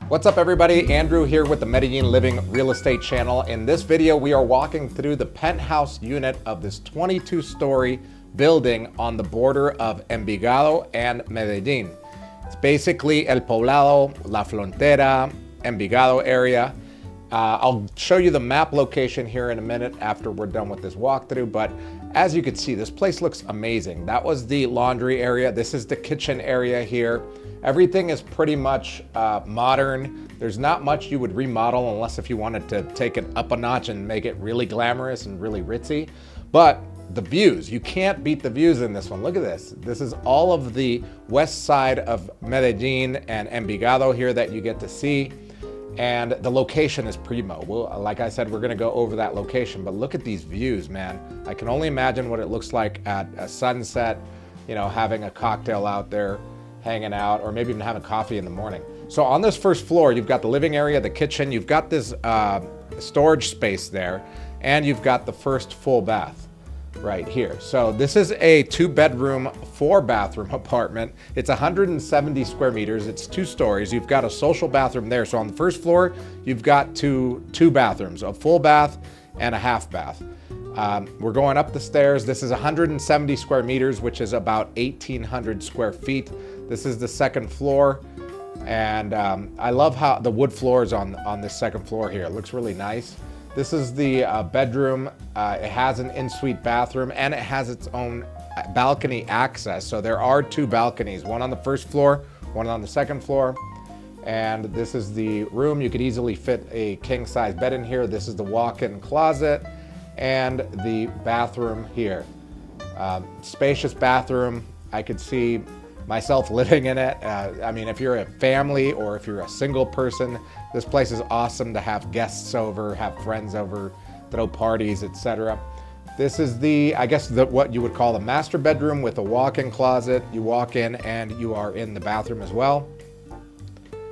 What's up everybody, Andrew here with the Medellin Living Real Estate channel. In this video, we are walking through the penthouse unit of this 22-story building on the border of Envigado and Medellin. It's basically El Poblado, La Frontera, Envigado area. I'll show you the map location here in a minute after we're done with this walkthrough, but as you can see, this place looks amazing. That was the laundry area. This is the kitchen area here. Everything is pretty much modern. There's not much you would remodel unless if you wanted to take it up a notch and make it really glamorous and really ritzy. But the views, you can't beat the views in this one. Look at this. This is all of the west side of Medellin and Envigado here that you get to see. And the location is primo. Well, like I said, we're gonna go over that location, but look at these views, man. I can only imagine what it looks like at a sunset, you know, having a cocktail out there, hanging out, or maybe even having coffee in the morning. So on this first floor, you've got the living area, the kitchen, you've got this storage space there, and you've got the first full bath right here. So this is a 2-bedroom, 4-bathroom apartment. It's 170 square meters. It's 2 stories. You've got a social bathroom there. So on the first floor, you've got two bathrooms, a full bath and a half bath. We're going up the stairs. This is 170 square meters, which is about 1,800 square feet. This is the second floor. And I love how the wood floors on this second floor here. It looks really nice. This is the bedroom. It has an en-suite bathroom and it has its own balcony access. So there are 2 balconies, one on the first floor, one on the second floor. And this is the room. You could easily fit a king-size bed in here. This is the walk-in closet and the bathroom here. Spacious bathroom. I could see myself living in it. I mean, if you're a family or if you're a single person, this place is awesome to have guests over, have friends over, throw parties, etc. This is I guess what you would call the master bedroom with a walk-in closet. You walk in and you are in the bathroom as well.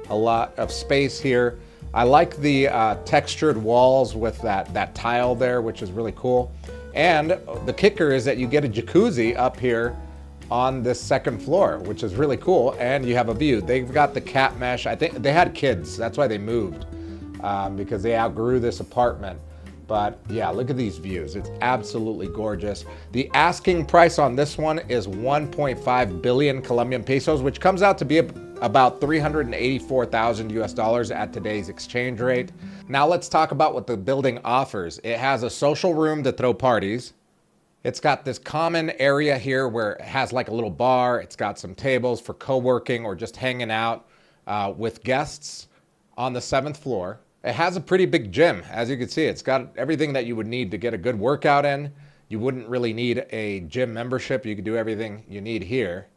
A lot of space here. I like the textured walls with that tile there, which is really cool. And the kicker is that you get a jacuzzi up here on this second floor, which is really cool, and you have a view. They've got the cat mesh. I think they had kids, that's why they moved, because they outgrew this apartment. But yeah, look at these views. It's absolutely gorgeous. The asking price on this one is 1.5 billion Colombian pesos, which comes out to be about 384,000 US dollars at today's exchange rate. Now let's talk about what the building offers. It has a social room to throw parties. It's got this common area here where it has like a little bar. It's got some tables for co-working or just hanging out with guests on the 7th floor. It has a pretty big gym. As you can see, it's got everything that you would need to get a good workout in. You wouldn't really need a gym membership. You could do everything you need here.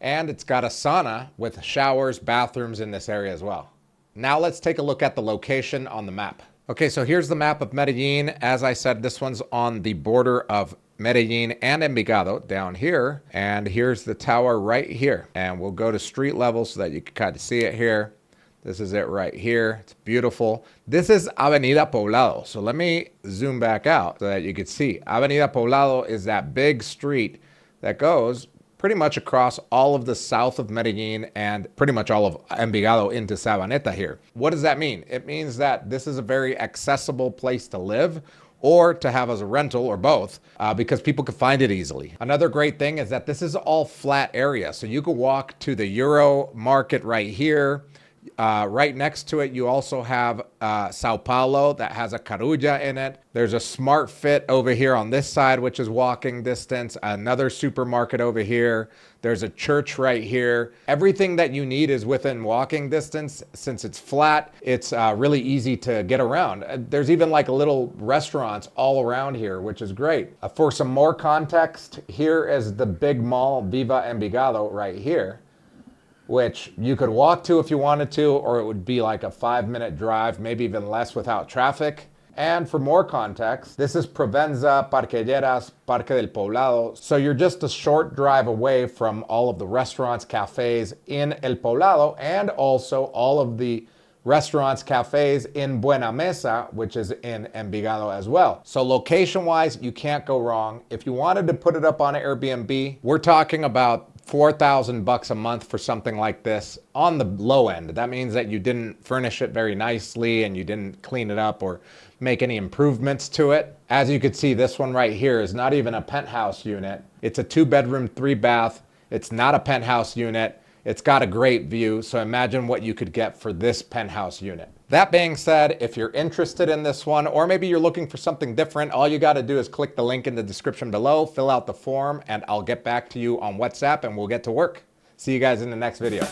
And it's got a sauna with showers, bathrooms in this area as well. Now let's take a look at the location on the map. Okay, so here's the map of Medellin. As I said, this one's on the border of Medellin and Envigado down here. And here's the tower right here. And we'll go to street level so that you can kind of see it here. This is it right here. It's beautiful. This is Avenida Poblado. So let me zoom back out so that you can see. Avenida Poblado is that big street that goes pretty much across all of the south of Medellin and pretty much all of Envigado into Sabaneta here. What does that mean? It means that this is a very accessible place to live or to have as a rental or both because people can find it easily. Another great thing is that this is all flat area. So you could walk to the Euro market right here. Right next to it, you also have Sao Paulo that has a Carulla in it. There's a Smart Fit over here on this side, which is walking distance. Another supermarket over here. There's a church right here. Everything that you need is within walking distance. Since it's flat, it's really easy to get around. There's even like little restaurants all around here, which is great. For some more context, here is the big mall, Viva Envigado, right here, which you could walk to if you wanted to, or it would be like a 5-minute drive, maybe even less without traffic. And for more context, this is Provenza, Parquelleras, Parque del Poblado. So you're just a short drive away from all of the restaurants, cafes in El Poblado, and also all of the restaurants, cafes in Buena Mesa, which is in Envigado as well. So location-wise, you can't go wrong. If you wanted to put it up on Airbnb, we're talking about 4,000 bucks a month for something like this on the low end. That means that you didn't furnish it very nicely and you didn't clean it up or make any improvements to it. As you can see, this one right here is not even a penthouse unit. It's a 2-bedroom, 3-bath. It's not a penthouse unit. It's got a great view, so imagine what you could get for this penthouse unit. That being said, if you're interested in this one, or maybe you're looking for something different, all you gotta do is click the link in the description below, fill out the form, and I'll get back to you on WhatsApp and we'll get to work. See you guys in the next video.